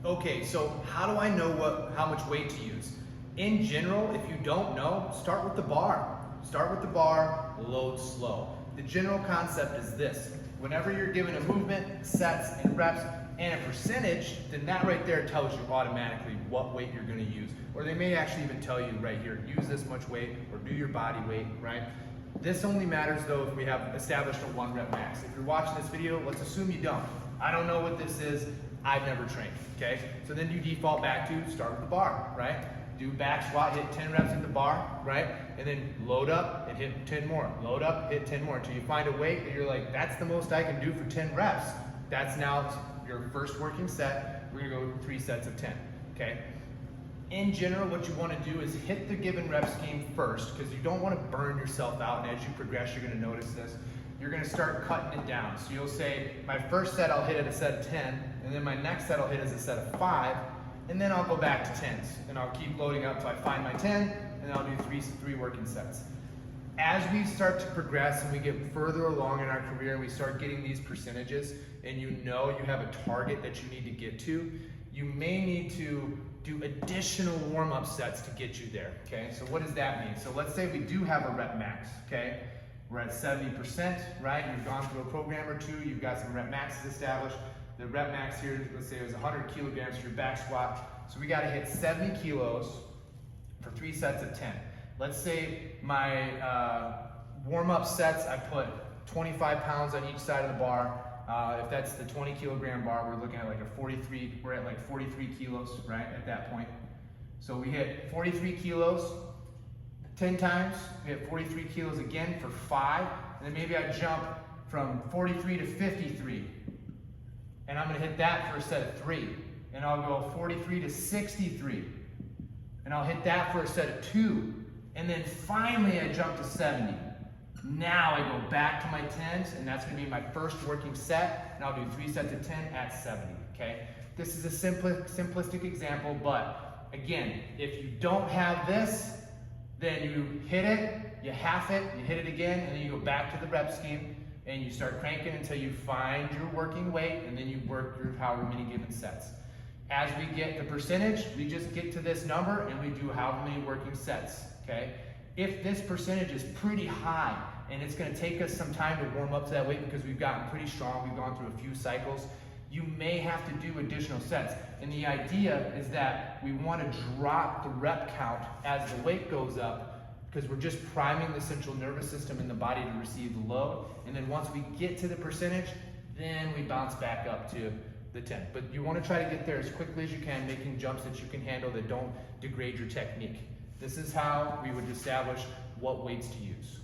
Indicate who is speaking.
Speaker 1: Okay, so how do I know how much weight to use? In general, if you don't know, start with the bar. Start with the bar, load slow. The general concept is this. Whenever you're given a movement, sets, and reps, and a percentage, then that right there tells you automatically what weight you're gonna use. Or they may actually even tell you right here, use this much weight, or do your body weight, right? This only matters though if we have established a 1 rep max. If you're watching this video, let's assume you don't. I don't know what this is, I've never trained, okay? So then you default back to start with the bar, right? Do back squat, hit 10 reps at the bar, right? And then load up and hit 10 more. Load up, hit 10 more until you find a weight that you're like, that's the most I can do for 10 reps. That's now your first working set. We're gonna go 3 sets of 10, okay? In general, what you wanna do is hit the given rep scheme first, because you don't wanna burn yourself out, and as you progress, you're gonna notice this. You're gonna start cutting it down. So you'll say, my first set I'll hit at a set of 10, and then my next set I'll hit as a set of 5, and then I'll go back to 10s, and I'll keep loading up until I find my 10, and then I'll do three working sets. As we start to progress and we get further along in our career and we start getting these percentages, and you know you have a target that you need to get to, you may need to do additional warm-up sets to get you there, okay? So what does that mean? So let's say we do have a rep max, okay? We're at 70%, right? You've gone through a program or two, you've got some rep maxes established. The rep max here, let's say it was 100 kilograms for your back squat. So we gotta hit 70 kilos for 3 sets of 10. Let's say my warm-up sets, I put 25 pounds on each side of the bar. If that's the 20 kilogram bar, we're looking at like a 43, we're at like 43 kilos, right, at that point. So we hit 43 kilos 10 times, we hit 43 kilos again for 5, and then maybe I jump from 43 to 53. And I'm gonna hit that for a set of 3. And I'll go 43 to 63. And I'll hit that for a set of 2. And then finally I jump to 70. Now I go back to my 10s, and that's gonna be my first working set, and I'll do 3 sets of 10 at 70, okay? This is a simplistic example, but again, if you don't have this, then you hit it, you half it, you hit it again, and then you go back to the rep scheme, and you start cranking until you find your working weight, and then you work through however many given sets. As we get the percentage, we just get to this number and we do however many working sets, okay? If this percentage is pretty high and it's gonna take us some time to warm up to that weight because we've gotten pretty strong, we've gone through a few cycles, you may have to do additional sets. And the idea is that we wanna drop the rep count as the weight goes up, because we're just priming the central nervous system in the body to receive the load. And then once we get to the percentage, then we bounce back up to the 10. But you want to try to get there as quickly as you can, making jumps that you can handle that don't degrade your technique. This is how we would establish what weights to use.